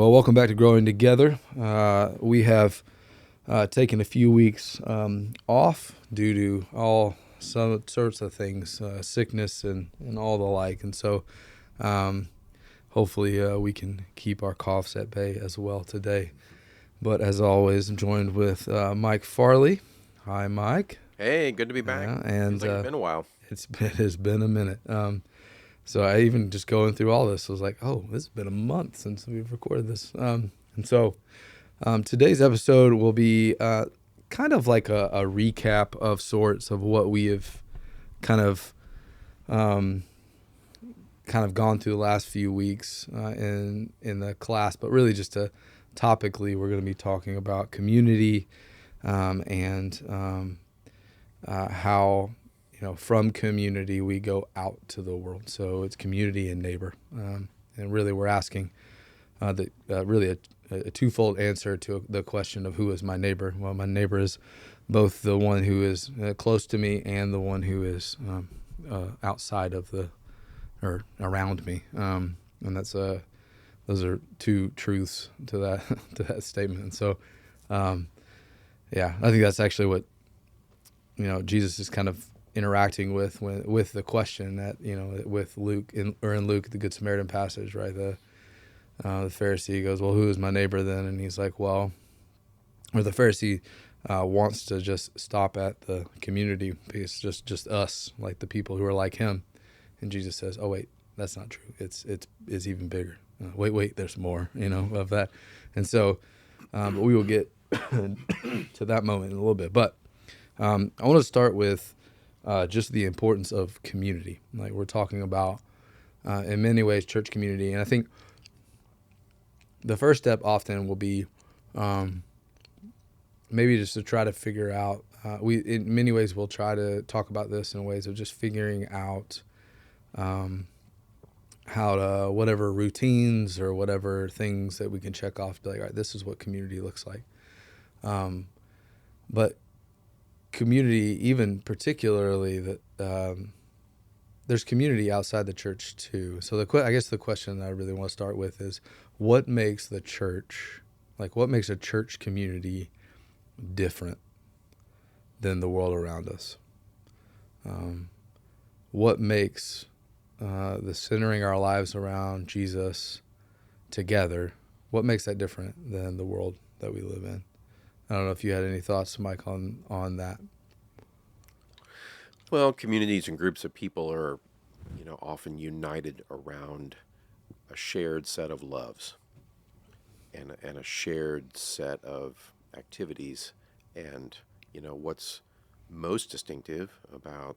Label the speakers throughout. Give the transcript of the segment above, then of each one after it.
Speaker 1: Well, welcome back to Growing Together. We have taken a few weeks off due to all some sorts of things, sickness and all the like. And so hopefully we can keep our coughs at bay as well today. But as always, I'm joined with Mike Farley. Hi, Mike.
Speaker 2: Hey, good to be back.
Speaker 1: Yeah, and
Speaker 2: Seems like it's been a while.
Speaker 1: it has been a minute. So I even just going through all this was like, oh, this has been a month since we've recorded this. And so today's episode will be kind of like a recap of sorts of what we have kind of gone through the last few weeks in the class, but really just topically, we're going to be talking about community and how from community we go out to the world. So it's community and neighbor, and really we're asking really a twofold answer to the question of who is my neighbor. Well, my neighbor is both the one who is close to me and the one who is outside of or around me, and that's those are two truths to that to that statement. And so I think that's actually what Jesus is kind of interacting with the question that with Luke in Luke, the Good Samaritan passage, right? The Pharisee goes, well, who is my neighbor then? And he's like, well, or the Pharisee wants to just stop at the community piece, just us, like the people who are like him. And Jesus says, oh wait, that's not true. It's even bigger. Wait, there's more, of that. And so, but we will get to that moment in a little bit. But I want to start with just the importance of community. Like we're talking about, in many ways, church community. And I think the first step often will be maybe just to try to figure out, in many ways, we'll try to talk about this in ways of just figuring out how to, whatever routines or whatever things that we can check off, like, all right, this is what community looks like. But community, even particularly that there's community outside the church too. So I guess the question that I really want to start with is what makes a church community different than the world around us? What makes the centering our lives around Jesus together, what makes that different than the world that we live in? I don't know if you had any thoughts, Mike, on that.
Speaker 2: Well, communities and groups of people are, often united around a shared set of loves and a shared set of activities. And, what's most distinctive about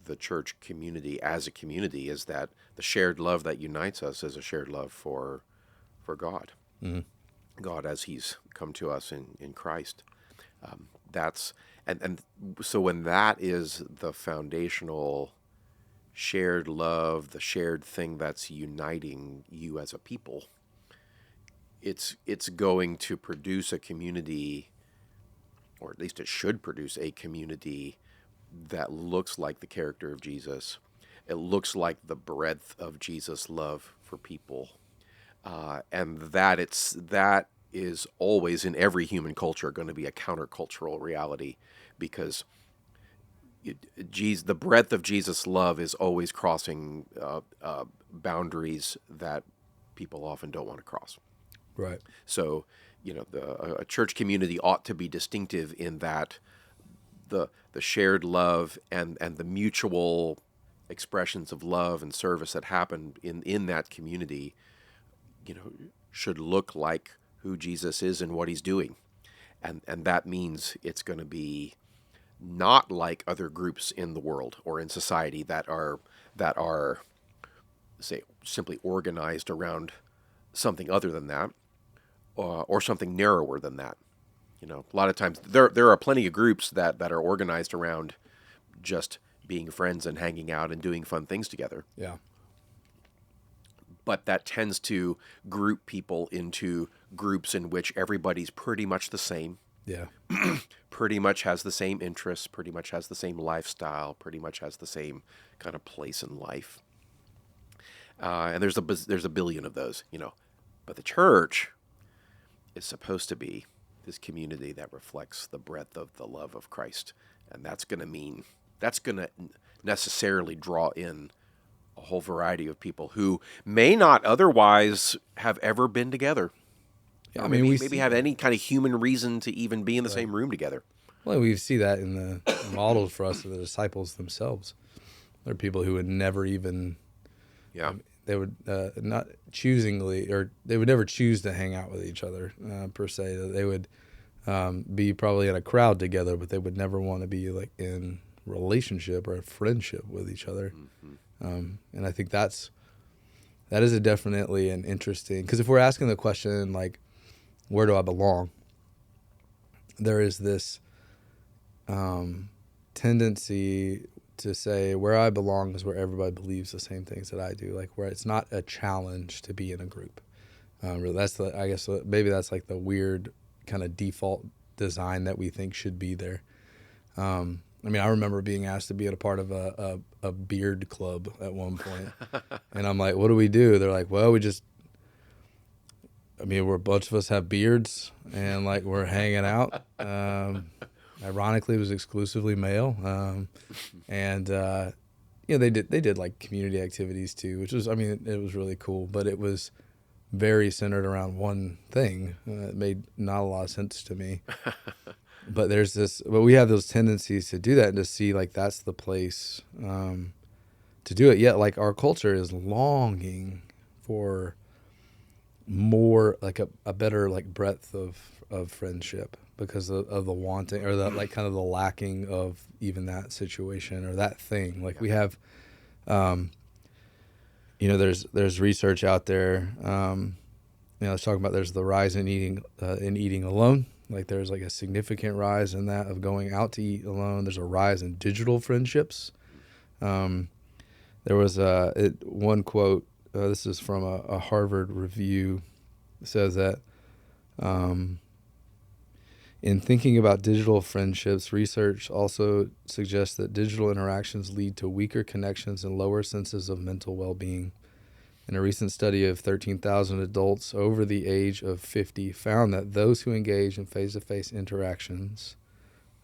Speaker 2: the church community as a community is that the shared love that unites us is a shared love for God.
Speaker 1: Mm-hmm.
Speaker 2: God as He's come to us in Christ. And so when that is the foundational shared love, the shared thing that's uniting you as a people, it's going to produce a community, or at least it should produce a community that looks like the character of Jesus. It looks like the breadth of Jesus' love for people. And that is always in every human culture going to be a countercultural reality, because the breadth of Jesus' love is always crossing boundaries that people often don't want to cross.
Speaker 1: Right.
Speaker 2: So, a church community ought to be distinctive in that the shared love and the mutual expressions of love and service that happen in that community, should look like who Jesus is and what He's doing. And that means it's going to be not like other groups in the world or in society that are say simply organized around something other than that, or something narrower than that. A lot of times there are plenty of groups that are organized around just being friends and hanging out and doing fun things together.
Speaker 1: Yeah.
Speaker 2: But that tends to group people into groups in which everybody's pretty much the same.
Speaker 1: Yeah.
Speaker 2: Pretty much has the same interests, pretty much has the same lifestyle, pretty much has the same kind of place in life. And there's a billion of those, But the church is supposed to be this community that reflects the breadth of the love of Christ. And that's going to necessarily draw in a whole variety of people who may not otherwise have ever been together.
Speaker 1: Yeah,
Speaker 2: Or
Speaker 1: I mean,
Speaker 2: maybe have any kind of human reason to even be in the same room together.
Speaker 1: well, we see that in the models for us of the disciples themselves. They're people who would never even,
Speaker 2: Yeah.
Speaker 1: they would not choosingly, or they would never choose to hang out with each other per se. They would be probably in a crowd together, but they would never want to be like in relationship or a friendship with each other. And I think that is definitely an interesting, because if we're asking the question like, where do I belong? There is this tendency to say where I belong is where everybody believes the same things that I do, like where it's not a challenge to be in a group. That's I guess maybe that's like the weird kind of default design that we think should be there. I mean, I remember being asked to be a part of a beard club at one point, and I'm like, what do we do? They're like, well, we're a bunch of us have beards and like we're hanging out. Ironically, it was exclusively male, and they did like community activities too, which was, I mean, it was really cool, but it was very centered around one thing. It made not a lot of sense to me. But we have those tendencies to do that and to see like that's the place to do it. Yet, like our culture is longing for more, like a better like breadth of friendship because of the wanting or the like kind of the lacking of even that situation or that thing. Like we have, there's research out there. It's talking about there's the rise in eating alone. Like there's like a significant rise in that of going out to eat alone. There's a rise in digital friendships. There was one quote. This is from a Harvard review. It says that in thinking about digital friendships, research also suggests that digital interactions lead to weaker connections and lower senses of mental well-being. And a recent study of 13,000 adults over the age of 50 found that those who engage in face-to-face interactions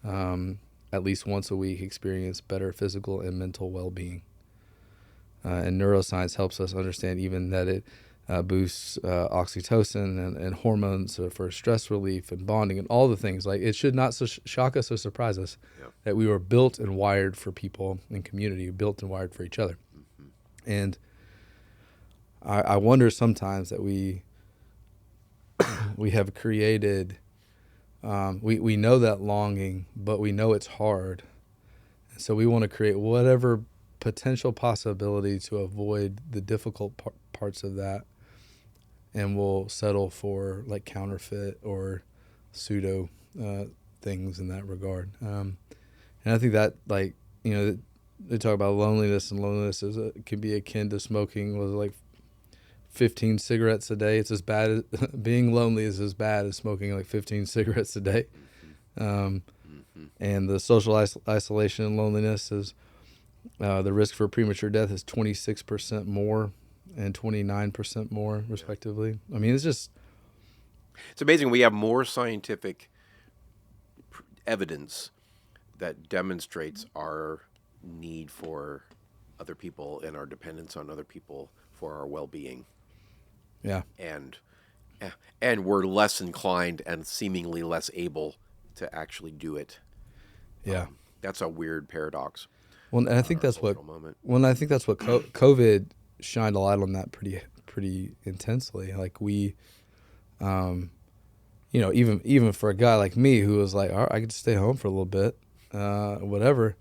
Speaker 1: at least once a week experience better physical and mental well-being. And neuroscience helps us understand even that it boosts oxytocin and hormones for stress relief and bonding and all the things. Like it should not shock us or surprise us that we were built and wired for people in community, built and wired for each other. And I wonder sometimes that we have created, we know that longing, but we know it's hard. And so we want to create whatever potential possibility to avoid the difficult parts of that. And we'll settle for like counterfeit or pseudo things in that regard. And I think that like, they talk about loneliness, and loneliness can be akin to smoking. Was like 15 cigarettes a day. It's as bad as being lonely is as bad as smoking like 15 cigarettes a day. And the social isolation and loneliness is the risk for premature death is 26% more and 29% more respectively. I mean, it's
Speaker 2: amazing. We have more scientific evidence that demonstrates our need for other people and our dependence on other people for our well-being.
Speaker 1: Yeah.
Speaker 2: And we're less inclined and seemingly less able to actually do it.
Speaker 1: Yeah.
Speaker 2: That's a weird paradox.
Speaker 1: Well, and I think that's what COVID shined a light on that pretty intensely. Like we, even for a guy like me who was like, all right, I could stay home for a little bit, whatever.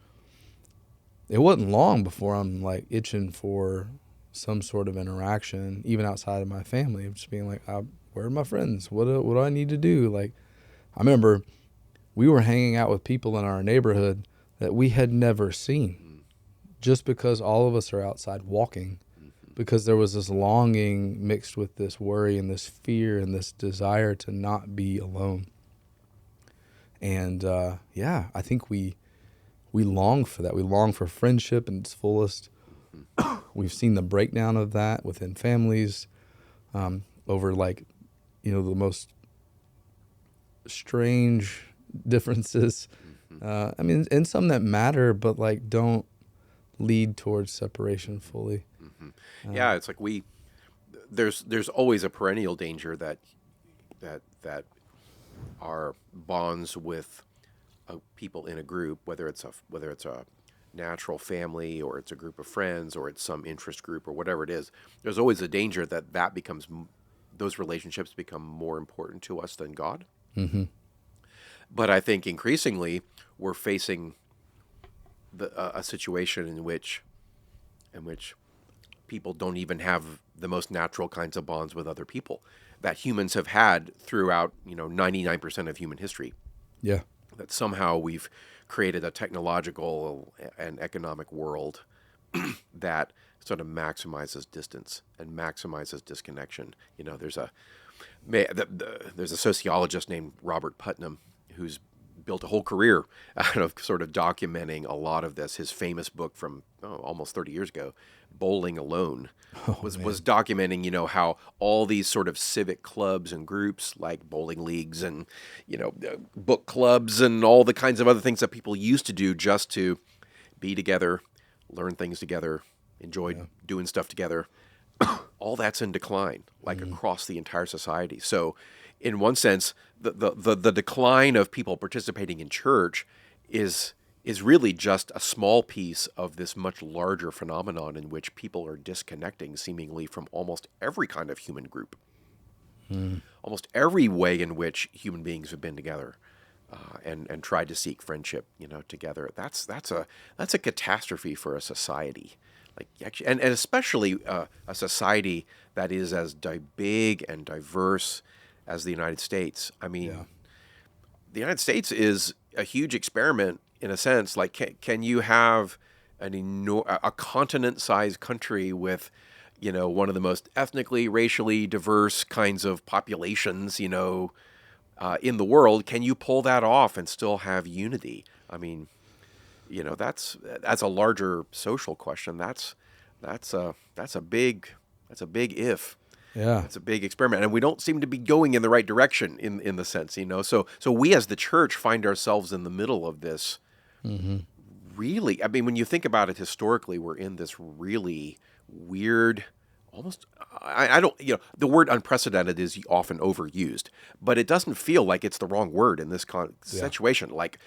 Speaker 1: It wasn't long before I'm like itching for some sort of interaction, even outside of my family. I'm just being like, where are my friends? What do I need to do? Like, I remember we were hanging out with people in our neighborhood that we had never seen, just because all of us are outside walking, because there was this longing mixed with this worry and this fear and this desire to not be alone. And I think we long for that. We long for friendship in its fullest. We've seen the breakdown of that within families. over like, the most strange differences. I mean, and some that matter, but like don't lead towards separation fully.
Speaker 2: Yeah, it's like there's always a perennial danger that our bonds with people in a group, whether it's a natural family or it's a group of friends or it's some interest group or whatever it is. There's always a danger that becomes those relationships become more important to us than God.
Speaker 1: Mm-hmm.
Speaker 2: But I think increasingly we're facing a situation in which people don't even have the most natural kinds of bonds with other people that humans have had throughout 99% of human history.
Speaker 1: Yeah.
Speaker 2: That somehow we've created a technological and economic world that sort of maximizes distance and maximizes disconnection. There's a sociologist named Robert Putnam who's built a whole career out of sort of documenting a lot of this. His famous book from almost 30 years ago, Bowling Alone, was documenting, how all these sort of civic clubs and groups like bowling leagues and, book clubs and all the kinds of other things that people used to do just to be together, learn things together, enjoy doing stuff together. All that's in decline, like across the entire society. So, in one sense, the decline of people participating in church is really just a small piece of this much larger phenomenon in which people are disconnecting seemingly from almost every kind of human group, almost every way in which human beings have been together. And tried to seek friendship, together. That's a catastrophe for a society, and especially a society that is as big and diverse as the United States. I mean, the United States is a huge experiment in a sense. Like, can you have a continent-sized country with, one of the most ethnically, racially diverse kinds of populations, in the world? Can you pull that off and still have unity? I mean, that's a larger social question. That's a big if.
Speaker 1: Yeah.
Speaker 2: It's a big experiment, and we don't seem to be going in the right direction in the sense, So we as the church find ourselves in the middle of this. Really, I mean, when you think about it historically, we're in this really weird, almost, I don't, the word unprecedented is often overused, but it doesn't feel like it's the wrong word in this situation. Like,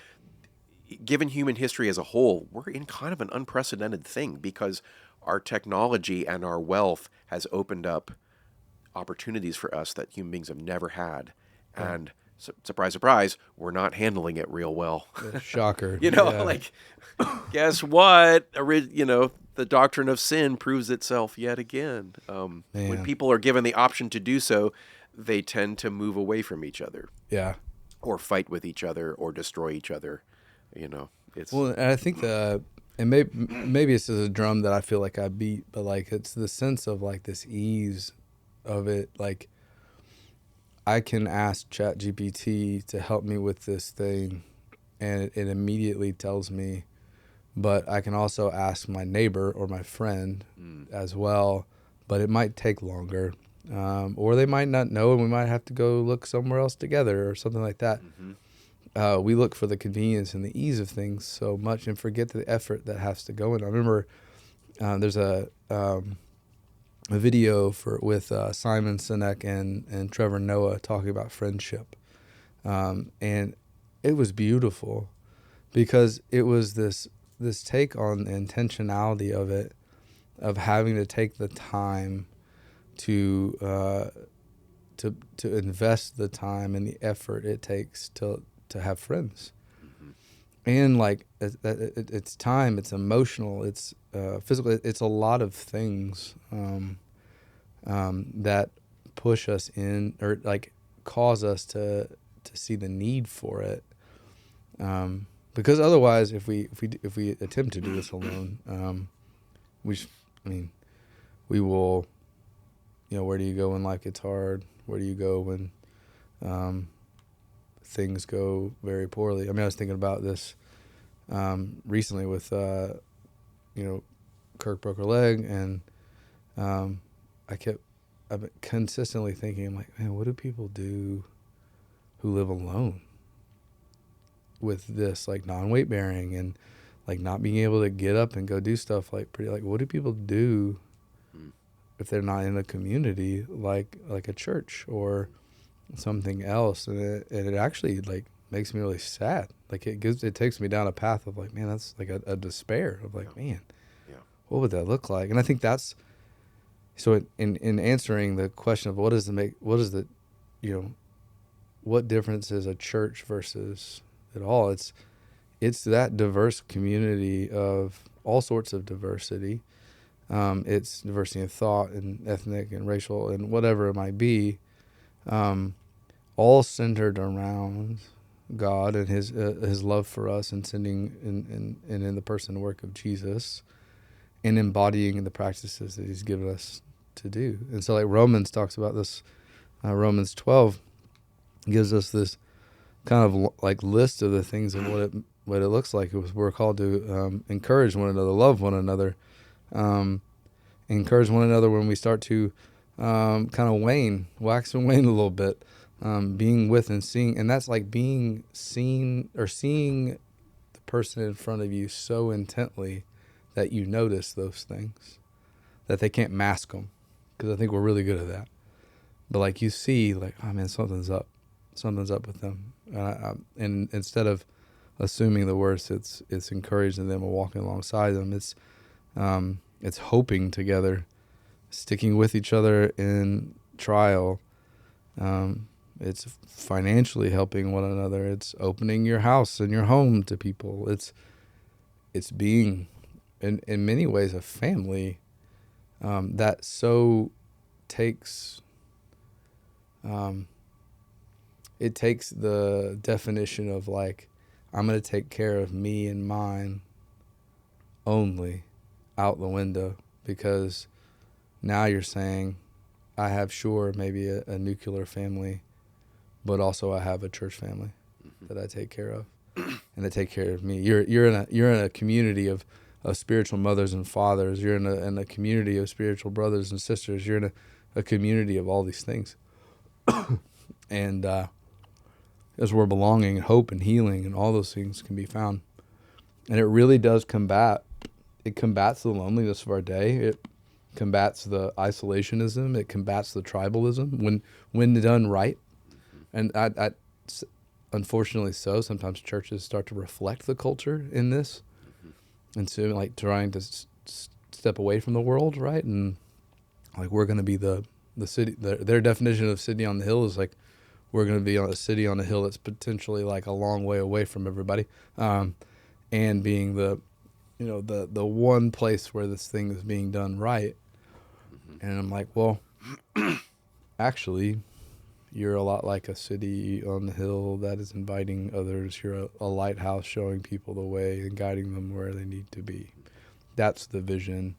Speaker 2: given human history as a whole, we're in kind of an unprecedented thing because our technology and our wealth has opened up opportunities for us that human beings have never had. And surprise, surprise, we're not handling it real well.
Speaker 1: Shocker.
Speaker 2: Like, guess what? The doctrine of sin proves itself yet again. When people are given the option to do so, they tend to move away from each other.
Speaker 1: Yeah.
Speaker 2: Or fight with each other or destroy each other. It's
Speaker 1: Well, and I think and maybe it's just a drum that I feel like I beat, but like it's the sense of like this ease of it. Like, I can ask ChatGPT to help me with this thing, and it immediately tells me. But I can also ask my neighbor or my friend as well, but it might take longer. Or they might not know, and we might have to go look somewhere else together or something like that. We look for the convenience and the ease of things so much and forget the effort that has to go in. I remember there's a video with Simon Sinek and Trevor Noah talking about friendship. And it was beautiful because it was this take on the intentionality of it, of having to take the time to invest the time and the effort it takes to have friends. And like it's time, it's emotional, it's physical, it's a lot of things that push us in or like cause us to see the need for it. Because otherwise, if we attempt to do this alone, we will. Where do you go when life gets hard? Where do you go when things go very poorly? I mean, I was thinking about this recently with Kirk broke her leg, and I I've been consistently thinking, I'm like, man, what do people do who live alone with this, like non-weight bearing and like not being able to get up and go do stuff like what do people do if they're not in a community like a church or something else? And it actually like makes me really sad. Like it takes me down a path of like, man, that's like a despair of like, man, what would that look like? And I think that's so in answering the question of what is the what difference is a church versus it all, it's that diverse community of all sorts of diversity. It's diversity of thought and ethnic and racial and whatever it might be, all centered around God and his love for us and sending in the person and work of Jesus and embodying the practices that he's given us to do. And so like Romans talks about this, Romans 12 gives us this kind of like list of the things and what it looks like. We're called to encourage one another, love one another, encourage one another when we start to kind of wax and wane a little bit, being with and seeing. And that's like being seen or seeing the person in front of you so intently that you notice those things, that they can't mask them. Because I think we're really good at that. But like you see, like, oh man, something's up with them. And instead of assuming the worst, it's encouraging them and walking alongside them. It's hoping together, sticking with each other in trial. It's financially helping one another. It's opening your house and your home to people. It's being, in many ways, a family that so takes. It takes the definition of like, I'm going to take care of me and mine only out the window, because now you're saying I have maybe a nuclear family, but also I have a church family that I take care of and they take care of me. You're in a community of spiritual mothers and fathers. You're in a community of spiritual brothers and sisters. You're in a community of all these things. And that's where belonging and hope and healing and all those things can be found. And it really does combats the loneliness of our day. It combats the isolationism. It combats the tribalism when done right. And I unfortunately so, sometimes churches start to reflect the culture in this. And so like trying to step away from the world, right? And like we're going to be the city. Their definition of city on the hill is like, we're going to be on a city on a hill that's potentially like a long way away from everybody, and being the one place where this thing is being done right. And I'm like, well, actually, you're a lot like a city on the hill that is inviting others. You're a lighthouse showing people the way and guiding them where they need to be. That's the vision.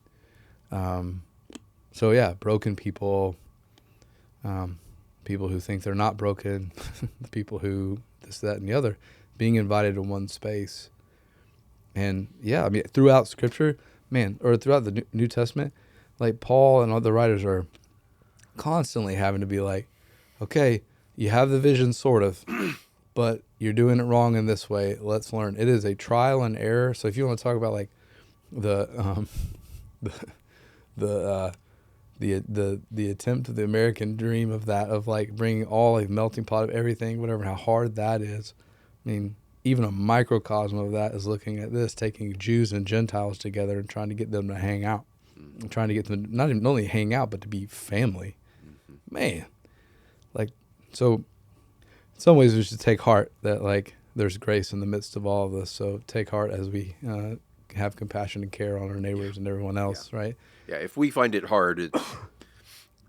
Speaker 1: So yeah, broken people. People who think they're not broken, the people who this, that, and the other, being invited to one space. And yeah, I mean, throughout Scripture, or throughout the New Testament, like Paul and other writers are constantly having to be like, okay, you have the vision sort of, but you're doing it wrong in this way. Let's learn. It is a trial and error. So if you want to talk about like the attempt of the American dream of that, of like bringing all a melting pot of everything, whatever, how hard that is. I mean, even a microcosm of that is looking at this, taking Jews and Gentiles together and trying to get them to hang out, and trying to get them not only hang out, but to be family. Man, like, so in some ways we should take heart that like there's grace in the midst of all of this. So take heart as we have compassion and care on our neighbors and everyone else, right?
Speaker 2: Yeah, if we find it hard, we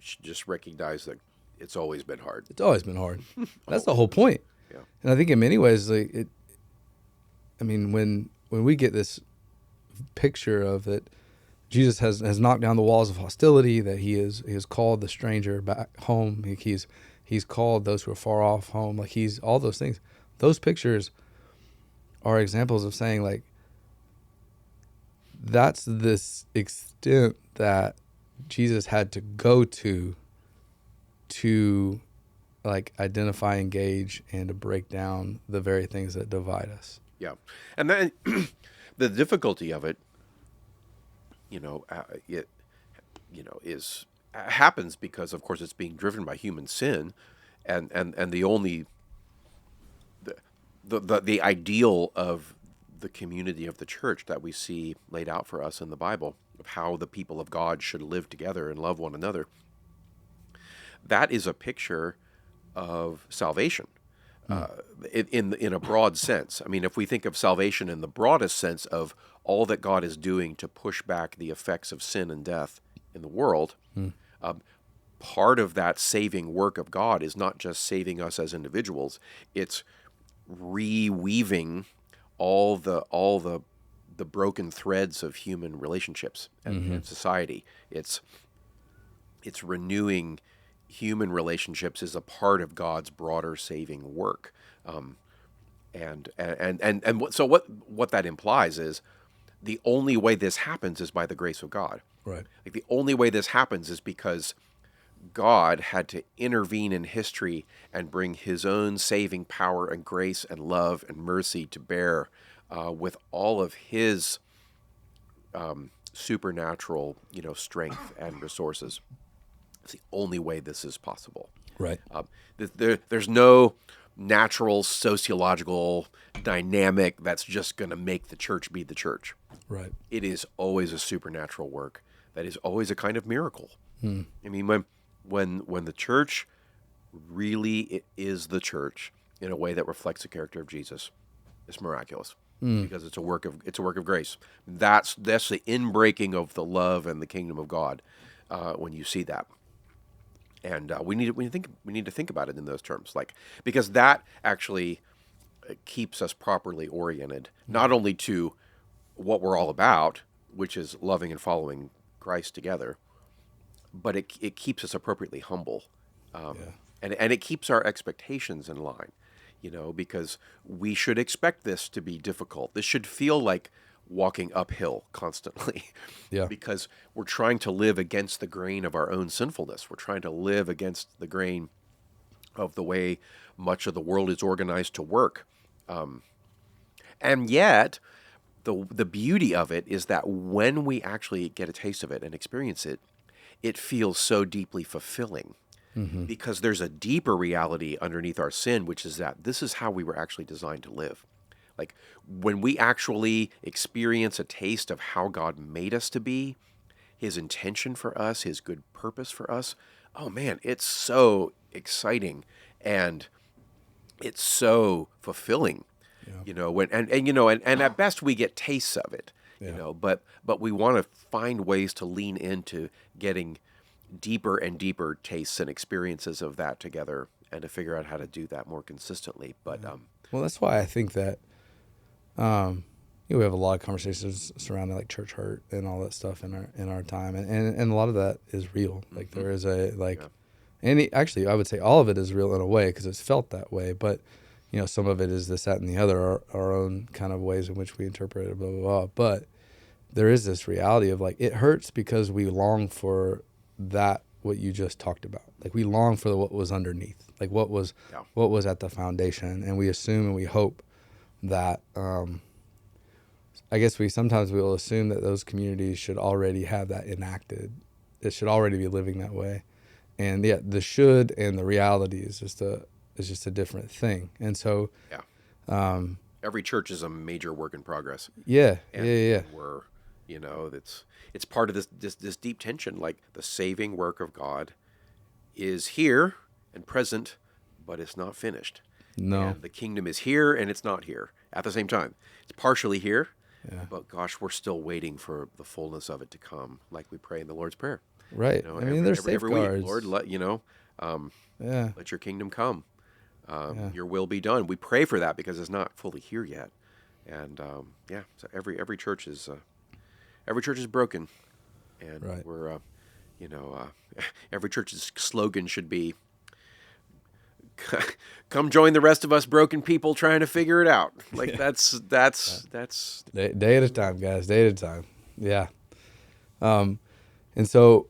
Speaker 2: should just recognize that it's always been hard.
Speaker 1: It's always been hard. That's the whole point.
Speaker 2: Yeah.
Speaker 1: And I think in many ways, like it. I mean, when we get this picture of that, Jesus has knocked down the walls of hostility. That he has called the stranger back home. He's called those who are far off home. Like he's all those things. Those pictures are examples of saying like, that's this extent that Jesus had to go to to like identify, engage, and to break down the very things that divide us.
Speaker 2: Yeah. And then the difficulty of it, it, is happens because, of course, it's being driven by human sin, and the only the ideal of the community of the church that we see laid out for us in the Bible of how the people of God should live together and love one another. That is a picture of salvation in a broad sense. I mean, if we think of salvation in the broadest sense of all that God is doing to push back the effects of sin and death in the world, part of that saving work of God is not just saving us as individuals; it's reweaving all the broken threads of human relationships and society. It's renewing human relationships is a part of God's broader saving work. So what that implies is the only way this happens is by the grace of God.
Speaker 1: Right.
Speaker 2: Like the only way this happens is because God had to intervene in history and bring his own saving power and grace and love and mercy to bear with all of his supernatural, strength and resources. It's the only way this is possible.
Speaker 1: Right.
Speaker 2: There's no natural sociological dynamic that's just going to make the church be the church.
Speaker 1: Right.
Speaker 2: It is always a supernatural work that is always a kind of miracle. I mean, when the church really is the church in a way that reflects the character of Jesus, it's miraculous because it's a work of grace. That's the inbreaking of the love and the kingdom of God when you see that. And we need to think about it in those terms, because that actually keeps us properly oriented, not only to what we're all about, which is loving and following Christ together, but it keeps us appropriately humble, and it keeps our expectations in line, because we should expect this to be difficult. This should feel like walking uphill constantly because we're trying to live against the grain of our own sinfulness. We're trying to live against the grain of the way much of the world is organized to work. And yet, the beauty of it is that when we actually get a taste of it and experience it, it feels so deeply fulfilling because there's a deeper reality underneath our sin, which is that this is how we were actually designed to live. Like when we actually experience a taste of how God made us to be, his intention for us, his good purpose for us, oh man, it's so exciting and it's so fulfilling. And at best we get tastes of it, but we want to find ways to lean into getting deeper and deeper tastes and experiences of that together and to figure out how to do that more consistently. But
Speaker 1: well, that's why I think that we have a lot of conversations surrounding like church hurt and all that stuff in our time, and a lot of that is real. Like there is actually I would say all of it is real in a way because it's felt that way, but some of it is this, that, and the other, our own kind of ways in which we interpret it, blah blah blah. But there is this reality of like it hurts because we long for that what you just talked about. Like we long for what was underneath, like what was at the foundation, and we assume and we hope that I guess we sometimes will assume that those communities should already have that enacted. It should already be living that way. And the should and the reality is just a different thing. And so
Speaker 2: every church is a major work in progress.
Speaker 1: Yeah.
Speaker 2: We're it's part of this deep tension. Like the saving work of God is here and present, but it's not finished.
Speaker 1: No.
Speaker 2: And the kingdom is here and it's not here at the same time. It's partially here, but gosh, we're still waiting for the fullness of it to come, like we pray in the Lord's Prayer.
Speaker 1: Right. There's safeguards.
Speaker 2: Every week, Lord, let your kingdom come. Your will be done. We pray for that because it's not fully here yet. And so every church is broken, and we're every church's slogan should be, "Come join the rest of us broken people trying to figure it out." Like that's
Speaker 1: day at a time, guys. Day at a time. Yeah. And so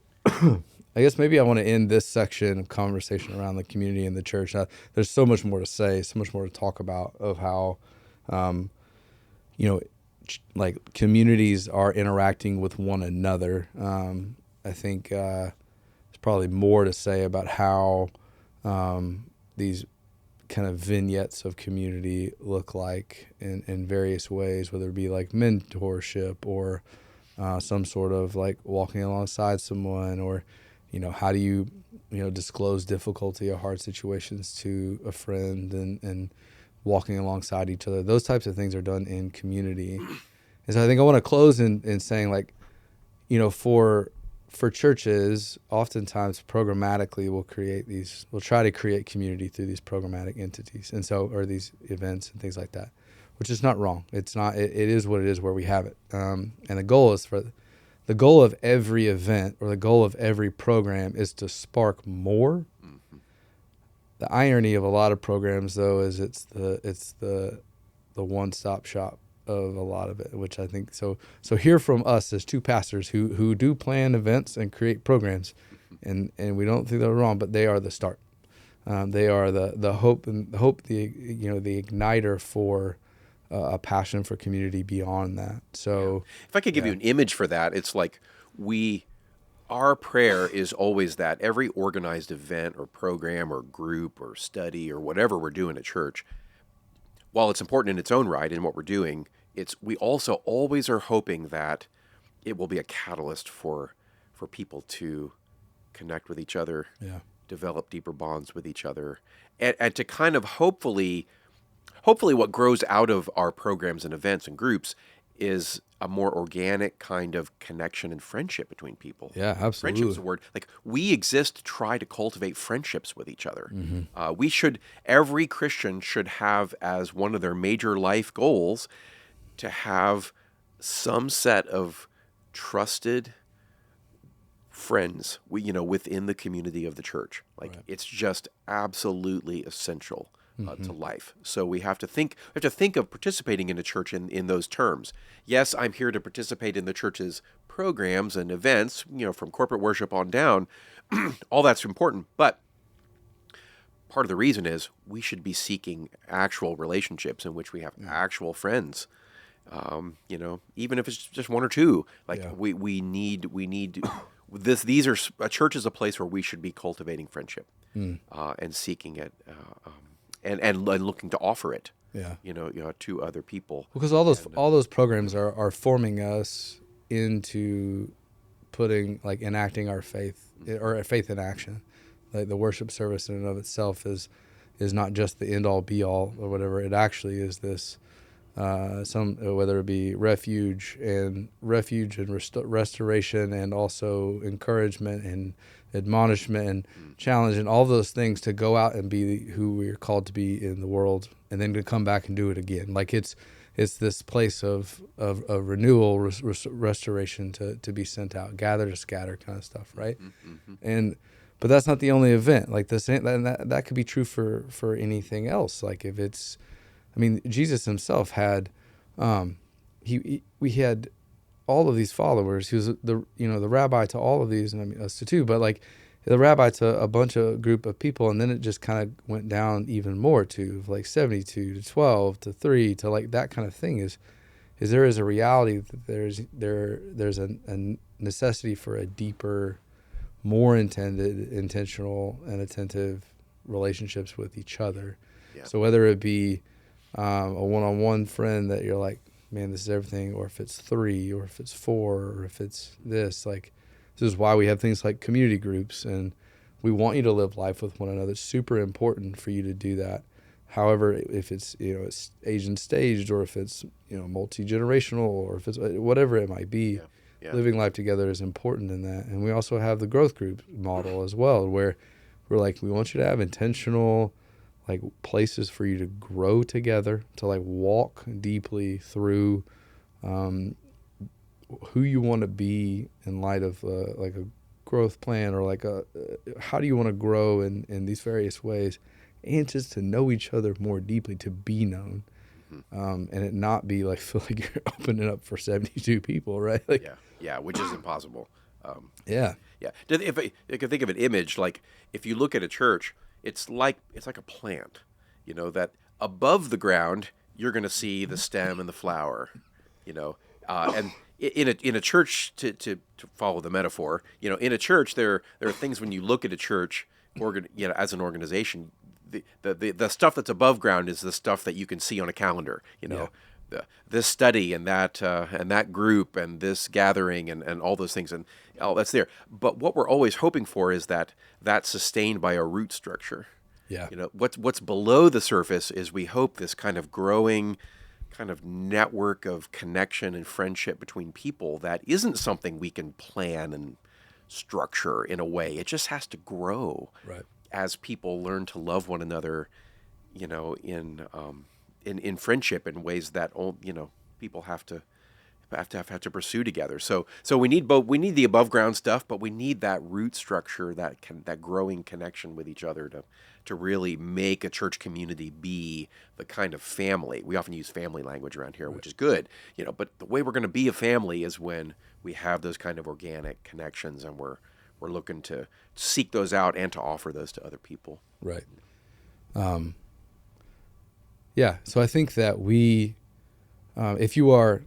Speaker 1: I guess maybe I want to end this section of conversation around the community and the church. There's so much more to say, so much more to talk about of how, you know, like communities are interacting with one another. I think there's probably more to say about how these kind of vignettes of community look like in various ways, whether it be like mentorship or some sort of like walking alongside someone, or, how do you, disclose difficulty or hard situations to a friend and walking alongside each other. Those types of things are done in community. And so I think I want to close in saying, like, for churches, oftentimes programmatically we'll try to create community through these programmatic entities, and so, or these events and things like that, which is not wrong. It's not, it is what it is where we have it. And the goal of every event, or the goal of every program, is to spark more. Mm-hmm. The irony of a lot of programs, though, is it's the one-stop shop of a lot of it, which I think so hear from us as two pastors who do plan events and create programs, and we don't think they're wrong, but they are the start. They are the hope, the igniter for a passion for community beyond that. So
Speaker 2: if I could give you an image for that, it's like our prayer is always that every organized event or program or group or study or whatever we're doing at church, while it's important in its own right in what we're doing, we also always are hoping that it will be a catalyst for people to connect with each other, develop deeper bonds with each other, and to kind of hopefully what grows out of our programs and events and groups is a more organic kind of connection and friendship between people.
Speaker 1: Yeah, absolutely.
Speaker 2: Friendship's a word. Like, we exist to try to cultivate friendships with each other. Mm-hmm. Every Christian should have as one of their major life goals to have some set of trusted friends, within the community of the church. Like, It's just absolutely essential to life. So we have to think of participating in a church in those terms. Yes, I'm here to participate in the church's programs and events, from corporate worship on down. All that's important, but part of the reason is we should be seeking actual relationships in which we have actual friends. Even if it's just one or two. We need this. A church is a place where we should be cultivating friendship and seeking it. And looking to offer it, to other people.
Speaker 1: Because all those programs are forming us into enacting our faith, or faith in action. Like, the worship service in and of itself is not just the end all be all or whatever. It actually is this whether it be refuge and restoration, and also encouragement and admonishment and challenge, and all those things to go out and be who we're called to be in the world, and then to come back and do it again. Like, it's this place of renewal, restoration, to be sent out, gather to scatter kind of stuff, right? Mm-hmm. But that's not the only event. Like, that could be true for anything else. Like, if it's, Jesus himself had, we had all of these followers. He was the rabbi to all of these, and us to too. But like, the rabbi to a bunch of group of people, and then it just kind of went down even more to like 72 to 12 to 3 to like that kind of thing. Is there is a reality that there's a necessity for a deeper, more intentional, and attentive relationships with each other. Yeah. So whether it be a one-on-one friend that you're like, man, this is everything, or if it's 3, or if it's 4, or if it's this, like, this is why we have things like community groups, and we want you to live life with one another. It's super important for you to do that. However, if it's, it's age and staged, or if it's, multi-generational, or if it's whatever it might be, living life together is important in that. And we also have the growth group model as well, where we're like, we want you to have intentional, like, places for you to grow together, to like walk deeply through who you want to be in light of like a growth plan, or like how do you want to grow in these various ways, and just to know each other more deeply, to be known, and it not be like, feel like you're opening up for 72 people, right? Like,
Speaker 2: which is impossible.
Speaker 1: Yeah.
Speaker 2: Yeah. If I could think of an image, like if you look at a church, it's like a plant, that above the ground you're going to see the stem and the flower, you know, and in a church to follow the metaphor, in a church there are things when you look at a church as an organization, the stuff that's above ground is the stuff that you can see on a calendar,
Speaker 1: Yeah.
Speaker 2: this study and that group and this gathering and all those things and all that's there. But what we're always hoping for is that that's sustained by a root structure.
Speaker 1: Yeah.
Speaker 2: What's below the surface is we hope this kind of growing kind of network of connection and friendship between people that isn't something we can plan and structure in a way. It just has to grow
Speaker 1: Right.
Speaker 2: as people learn to love one another, in friendship in ways that people have to pursue together. So we need both. We need the above ground stuff, but we need that root structure, that growing connection with each other to really make a church community be the kind of family. We often use family language around here, which is good, but the way we're going to be a family is when we have those kind of organic connections, and we're looking to seek those out and to offer those to other people.
Speaker 1: Right. Yeah. So I think that if you are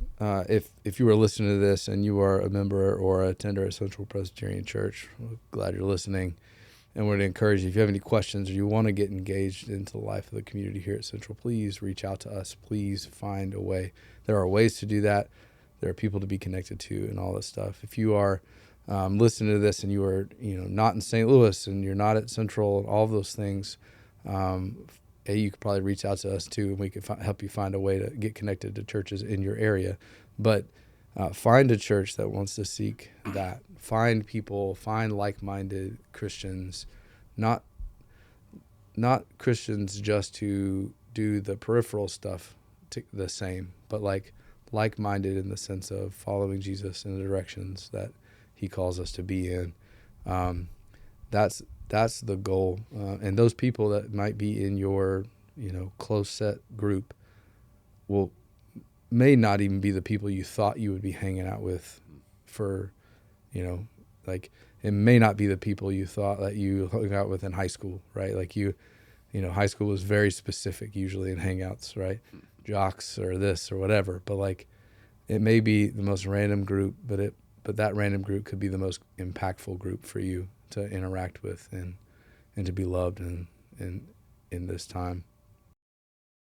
Speaker 1: listening to this and you are a member or a attender at Central Presbyterian Church, we're glad you're listening, and we're going to encourage you. If you have any questions or you want to get engaged into the life of the community here at Central, please reach out to us. Please find a way. There are ways to do that. There are people to be connected to and all this stuff. If you are listening to this and you are not in St. Louis and you're not at Central and all of those things, you could probably reach out to us too, and we could help you find a way to get connected to churches in your area. But find a church that wants to seek that. Find people, find like-minded Christians, not Christians just to do the peripheral stuff the same, but like-minded in the sense of following Jesus in the directions that he calls us to be in. That's the goal. And those people that might be in your, close set group may not even be the people you thought you would be hanging out with for, it may not be the people you thought that you hung out with in high school, right? High school was very specific usually in hangouts, right? Jocks or this or whatever. But it may be the most random group, but that random group could be the most impactful group for you to interact with and to be loved in this time.